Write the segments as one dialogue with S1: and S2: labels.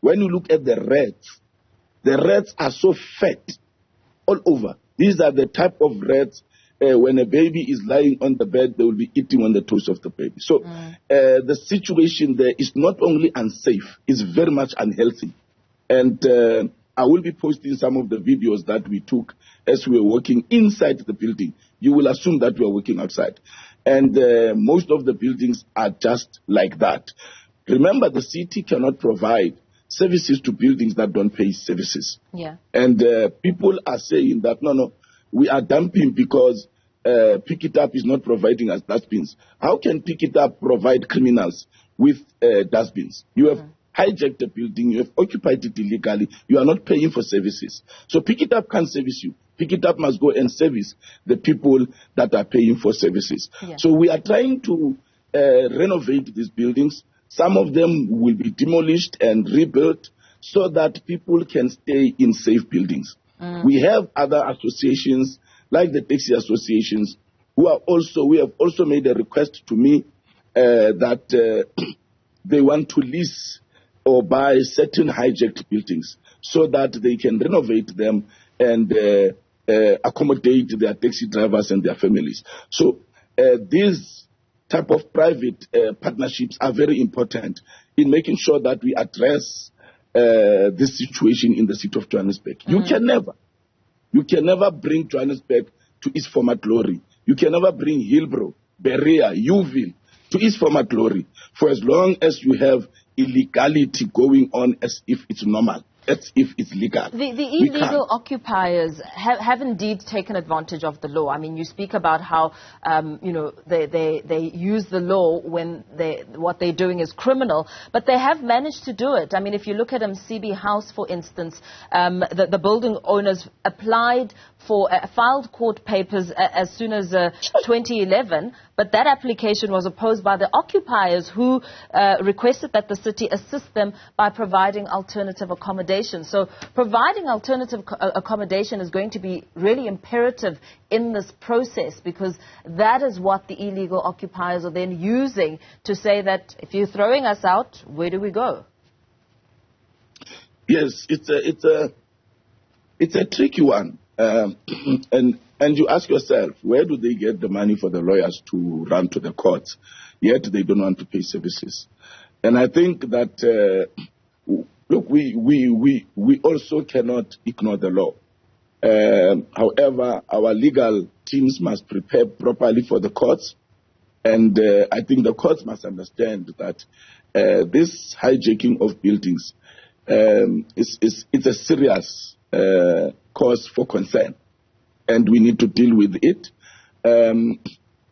S1: When you look at the rats are so fat all over. These are the type of rats, when a baby is lying on the bed, they will be eating on the toes of the baby. So the situation there is not only unsafe, it's very much unhealthy. And I will be posting some of the videos that we took as we were working inside the building. You will assume that we are working outside. And most of the buildings are just like that. Remember, the city cannot provide services to buildings that don't pay services.
S2: Yeah.
S1: And people are saying that, no, we are dumping because Pick It Up is not providing us dustbins. How can Pick It Up provide criminals with dustbins? You have hijacked a building, you have occupied it illegally, you are not paying for services. So Pick It Up can't service you. Pick It Up must go and service the people that are paying for services.
S2: Yeah.
S1: So we are trying to renovate these buildings. Some of them will be demolished and rebuilt so that people can stay in safe buildings. We have other associations like the taxi associations we have also made a request to me that they want to lease or buy certain hijacked buildings so that they can renovate them and accommodate their taxi drivers and their families. So these type of private partnerships are very important in making sure that we address this situation in the city of Johannesburg. You can never bring Johannesburg to its former glory. You can never bring Hillbrow, Berea, Yeovil to its former glory for as long as you have illegality going on as if it's normal, as if it's legal.
S2: The illegal occupiers have indeed taken advantage of the law. I mean, you speak about how, they use the law when what they're doing is criminal, but they have managed to do it. I mean, if you look at CB House, for instance, the building owners applied for, filed court papers as soon as 2011, but that application was opposed by the occupiers who requested that the city assist them by providing alternative accommodation. So providing alternative accommodation is going to be really imperative in this process, because that is what the illegal occupiers are then using to say that if you're throwing us out, where do we go?
S1: Yes, it's a tricky one. And you ask yourself, where do they get the money for the lawyers to run to the courts, yet they don't want to pay services? And I think that, look, we also cannot ignore the law. However, our legal teams must prepare properly for the courts. And I think the courts must understand that this hijacking of buildings it's a serious cause for concern. And we need to deal with it.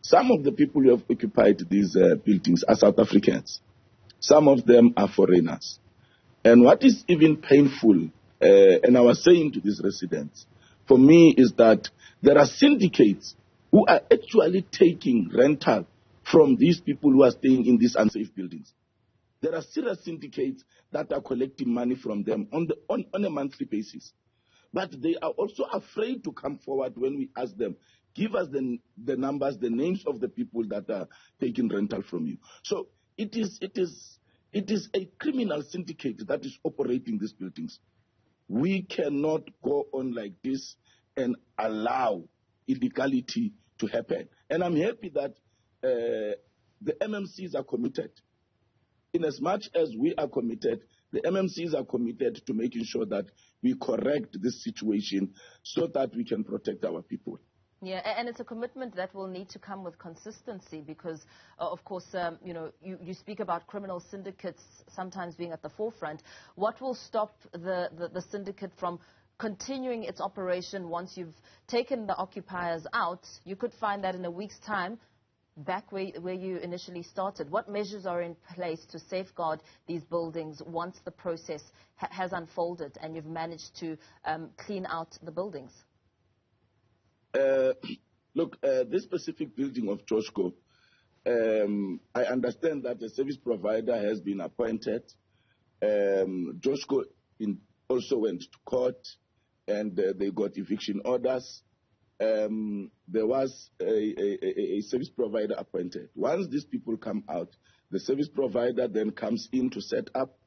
S1: Some of the people who have occupied these buildings are South Africans. Some of them are foreigners. And what is even painful, and I was saying to these residents, for me is that there are syndicates who are actually taking rental from these people who are staying in these unsafe buildings. There are serious syndicates that are collecting money from them on a monthly basis. But they are also afraid to come forward when we ask them, give us the numbers, the names of the people that are taking rental from you. So it is a criminal syndicate that is operating these buildings. We cannot go on like this and allow illegality to happen. And I'm happy that the MMCs are committed. In as much as we are committed, the MMCs are committed to making sure that we correct this situation so that we can protect our people.
S2: Yeah, and it's a commitment that will need to come with consistency because, of course, you speak about criminal syndicates sometimes being at the forefront. What will stop the syndicate from continuing its operation once you've taken the occupiers out? You could find that in a week's time back where you initially started. What measures are in place to safeguard these buildings once the process has unfolded and you've managed to clean out the buildings?
S1: Look, this specific building of Joshko, I understand that a service provider has been appointed. Joshko also went to court and they got eviction orders. There was a service provider appointed. Once these people come out, the service provider then comes in to set up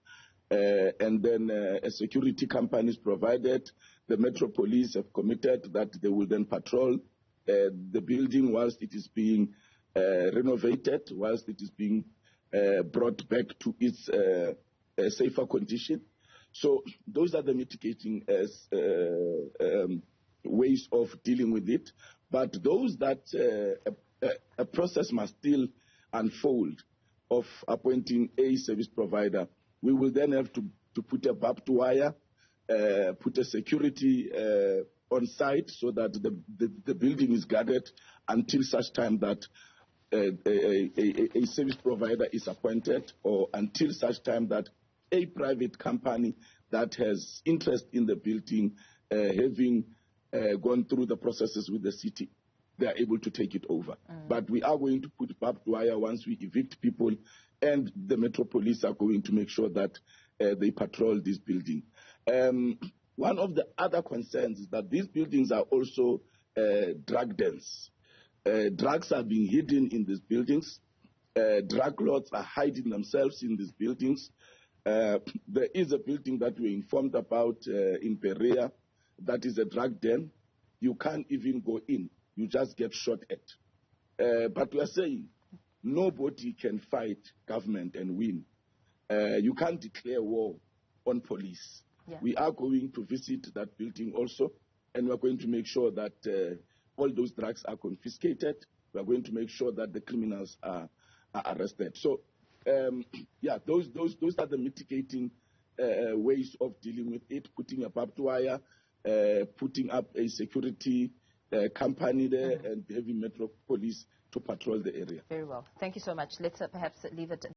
S1: and then a security company is provided. The Metro Police have committed that they will then patrol the building whilst it is being renovated, whilst it is being brought back to its safer condition. So those are the mitigating ways of dealing with it. But those that a process must still unfold of appointing a service provider, we will then have to put a barbed wire, put a security on site so that the building is guarded until such time that a service provider is appointed, or until such time that a private company that has interest in the building, having gone through the processes with the city, they are able to take it over. But we are going to put barbed wire once we evict people, and the Metro Police are going to make sure that they patrol this building. One of the other concerns is that these buildings are also drug dens. Drugs are being hidden in these buildings. Drug lords are hiding themselves in these buildings. There is a building that we're informed about in Perea that is a drug den. You can't even go in. You just get shot at. But we are saying nobody can fight government and win. You can't declare war on police. Yeah. We are going to visit that building also, and we are going to make sure that all those drugs are confiscated. We are going to make sure that the criminals are arrested. So, yeah, those are the mitigating ways of dealing with it, putting a barbed wire, putting up a security company there, and having Metro Police to patrol the area.
S2: Very well. Thank you so much. Let's perhaps leave it